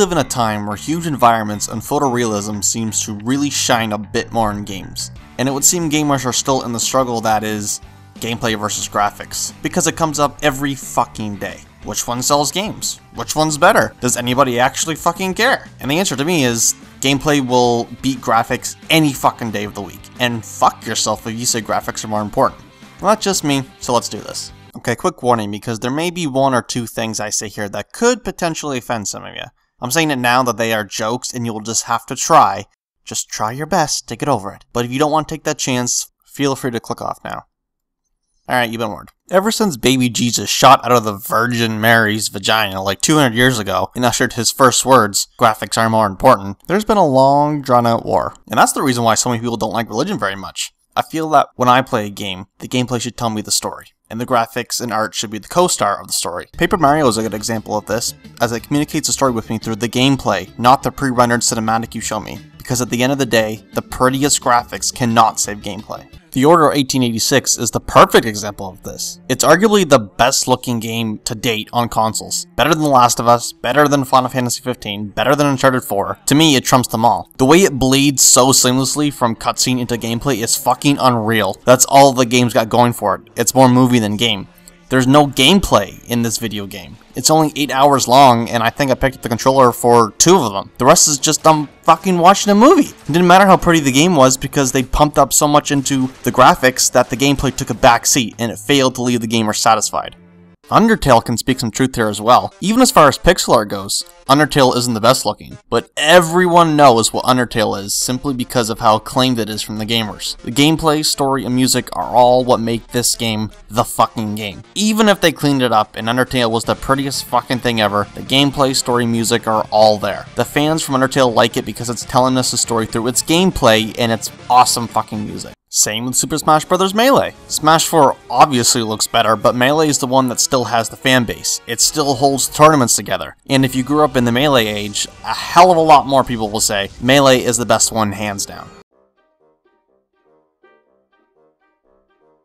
live in a time where huge environments and photorealism seems to really shine a bit more in games, and it would seem gamers are still in the struggle that is gameplay versus graphics, because it comes up every fucking day. Which one sells games? Which one's better? Does anybody actually fucking care? And the answer to me is gameplay will beat graphics any fucking day of the week, and fuck yourself if you say graphics are more important. Well, that's just me, so let's do this. Okay, quick warning, because there may be one or two things I say here that could potentially offend some of you. I'm saying it now that they are jokes and you'll just have to try. Just try your best to get over it. But if you don't want to take that chance, feel free to click off now. Alright, you've been warned. Ever since baby Jesus shot out of the Virgin Mary's vagina like 200 years ago and ushered his first words, graphics are more important, there's been a long, drawn-out war. And that's the reason why so many people don't like religion very much. I feel that when I play a game, the gameplay should tell me the story, and the graphics and art should be the co-star of the story. Paper Mario is a good example of this, as it communicates the story with me through the gameplay, not the pre-rendered cinematic you show me, because at the end of the day, the prettiest graphics cannot save gameplay. The Order 1886 is the perfect example of this. It's arguably the best looking game to date on consoles. Better than The Last of Us, better than Final Fantasy 15, better than Uncharted 4. To me, it trumps them all. The way it bleeds so seamlessly from cutscene into gameplay is fucking unreal. That's all the game's got going for it. It's more movie than game. There's no gameplay in this video game. It's only 8 hours long, and I think I picked up the controller for 2 of them. The rest is just fucking watching a movie. It didn't matter how pretty the game was because they pumped up so much into the graphics that the gameplay took a back seat, and it failed to leave the gamer satisfied. Undertale can speak some truth here as well. Even as far as pixel art goes, Undertale isn't the best looking, but everyone knows what Undertale is simply because of how acclaimed it is from the gamers. The gameplay, story, and music are all what make this game the fucking game. Even if they cleaned it up and Undertale was the prettiest fucking thing ever, the gameplay, story, music are all there. The fans from Undertale like it because it's telling us a story through its gameplay and its awesome fucking music. Same with Super Smash Bros. Melee. Smash 4 obviously looks better, but Melee is the one that still has the fan base. It still holds tournaments together. And if you grew up in the Melee age, a hell of a lot more people will say Melee is the best one hands down.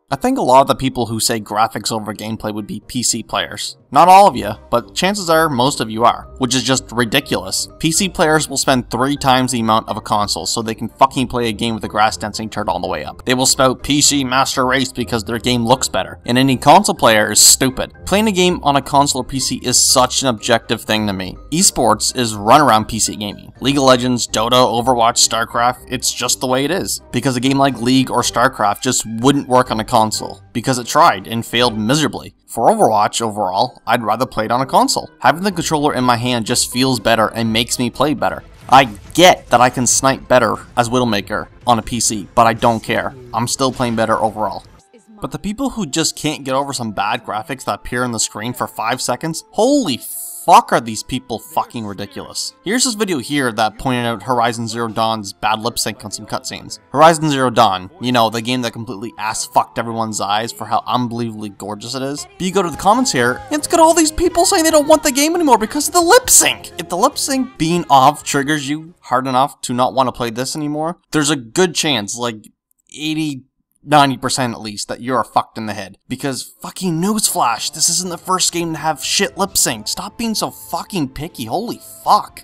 I think a lot of the people who say graphics over gameplay would be PC players. Not all of you, but chances are most of you are, which is just ridiculous. PC players will spend 3 times the amount of a console so they can fucking play a game with the grass density turned all the way up. They will spout PC Master Race because their game looks better, and any console player is stupid. Playing a game on a console or PC is such an objective thing to me. Esports is run around PC gaming. League of Legends, Dota, Overwatch, STARCRAFT, it's just the way it is. Because a game like League or STARCRAFT just wouldn't work on a console, because it tried and failed miserably. For Overwatch, overall, I'd rather play it on a console. Having the controller in my hand just feels better and makes me play better. I get that I can snipe better as Widowmaker on a PC, but I don't care. I'm still playing better overall. But the people who just can't get over some bad graphics that appear on the screen for 5 seconds, holy fuck are these people fucking ridiculous. Here's this video here that pointed out Horizon Zero Dawn's bad lip sync on some cutscenes. Horizon Zero Dawn, you know, the game that completely ass-fucked everyone's eyes for how unbelievably gorgeous it is. But you go to the comments here, and it's got all these people saying they don't want the game anymore because of the lip sync. If the lip sync being off triggers you hard enough to not want to play this anymore, there's a good chance, like 90% at least, that you're fucked in the head. Because fucking newsflash, this isn't the first game to have shit lip sync. Stop being so fucking picky, holy fuck.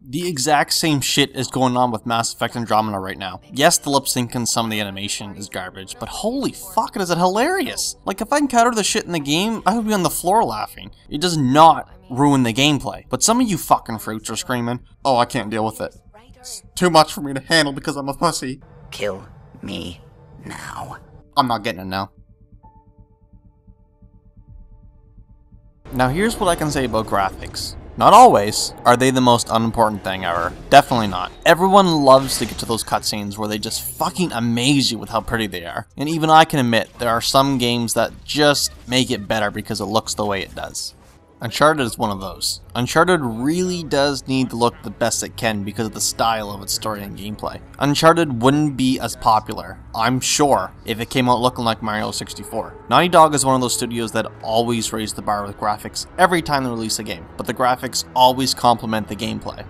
The exact same shit is going on with Mass Effect Andromeda right now. Yes, the lip sync and some of the animation is garbage, but holy fuck, is it hilarious. Like, if I encounter the shit in the game, I would be on the floor laughing. It does not ruin the gameplay. But some of you fucking fruits are screaming, oh, I can't deal with it. It's too much for me to handle because I'm a pussy. Kill me now. I'm not getting it now. Now here's what I can say about graphics. Not always are they the most unimportant thing ever. Definitely not. Everyone loves to get to those cutscenes where they just fucking amaze you with how pretty they are. And even I can admit there are some games that just make it better because it looks the way it does. Uncharted is one of those. Uncharted really does need to look the best it can because of the style of its story and gameplay. Uncharted wouldn't be as popular, I'm sure, if it came out looking like Mario 64. Naughty Dog is one of those studios that always raise the bar with graphics every time they release a game, but the graphics always complement the gameplay.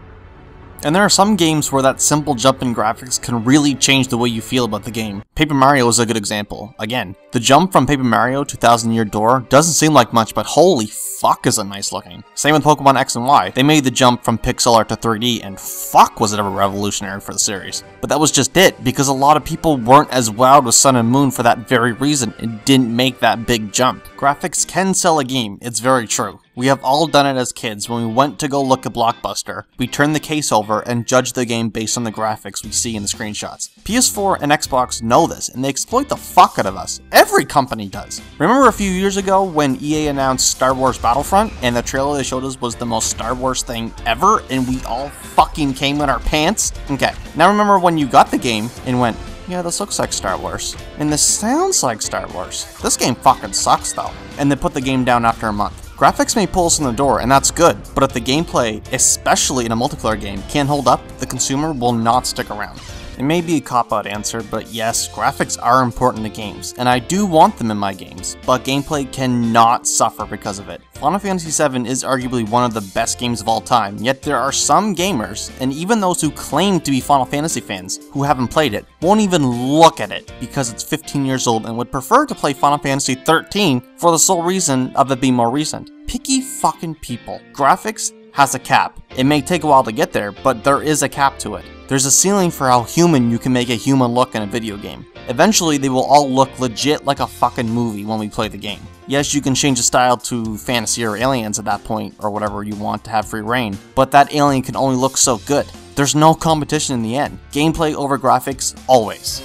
And there are some games where that simple jump in graphics can really change the way you feel about the game. Paper Mario is a good example. Again, the jump from Paper Mario to Thousand Year Door doesn't seem like much, but holy fuck is it nice looking. Same with Pokemon X and Y. They made the jump from pixel art to 3D, and fuck was it ever revolutionary for the series. But that was just it, because a lot of people weren't as wowed with Sun and Moon for that very reason. It didn't make that big jump. Graphics can sell a game, it's very true. We have all done it as kids when we went to go look at Blockbuster. We turned the case over and judged the game based on the graphics we see in the screenshots. PS4 and Xbox know this, and they exploit the fuck out of us. Every company does. Remember a few years ago when EA announced Star Wars Battlefront, and the trailer they showed us was the most Star Wars thing ever, and we all fucking came in our pants? Okay, now remember when you got the game and went, yeah, this looks like Star Wars. And this sounds like Star Wars. This game fucking sucks though. And they put the game down after a month. Graphics may pull us in the door, and that's good, but if the gameplay, especially in a multiplayer game, can't hold up, the consumer will not stick around. It may be a cop-out answer, but yes, graphics are important to games, and I do want them in my games, but gameplay cannot suffer because of it. Final Fantasy VII is arguably one of the best games of all time, yet there are some gamers, and even those who claim to be Final Fantasy fans, who haven't played it, won't even look at it because it's 15 years old and would prefer to play Final Fantasy XIII for the sole reason of it being more recent. Picky fucking people. Graphics has a cap. It may take a while to get there, but there is a cap to it. There's a ceiling for how human you can make a human look in a video game. Eventually, they will all look legit like a fucking movie when we play the game. Yes, you can change the style to fantasy or aliens at that point, or whatever you want to have free reign, but that alien can only look so good. There's no competition in the end. Gameplay over graphics, always.